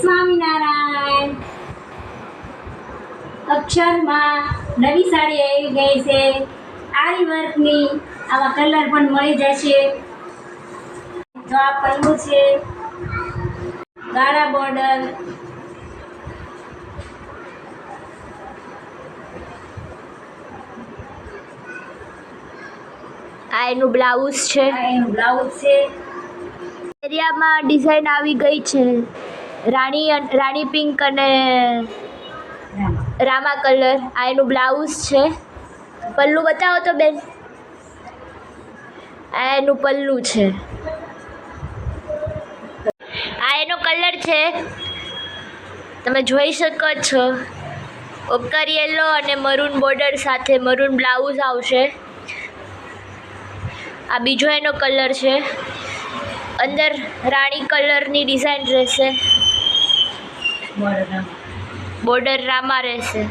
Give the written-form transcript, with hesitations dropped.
સ્વામિનારાયણ. અક્ષરમાં નવી સાડી આવી ગઈ છે. આરી વર્કની આવા કલર પણ મળી જશે. જો આ પલ્લું છે, ગાળા બોર્ડર. આ એનું બ્લાઉઝ છે. આ એનું બ્લાઉઝ છે. એરિયામાં ડિઝાઇન આવી ગઈ છે રાણી પિંક અને રામા કલર. આ એનું બ્લાઉઝ છે. પલ્લું બતાવો તો બેન. આ એનું પલ્લું છે. આ એનો કલર છે, તમે જોઈ શકો છો. ઓકર યેલો અને મરૂન બોર્ડર સાથે મરૂન બ્લાઉઝ આવશે. આ બીજો એનો કલર છે. અંદર રાણી કલરની ડિઝાઇન રહેશે. બોર્ડર રામા રહેશે.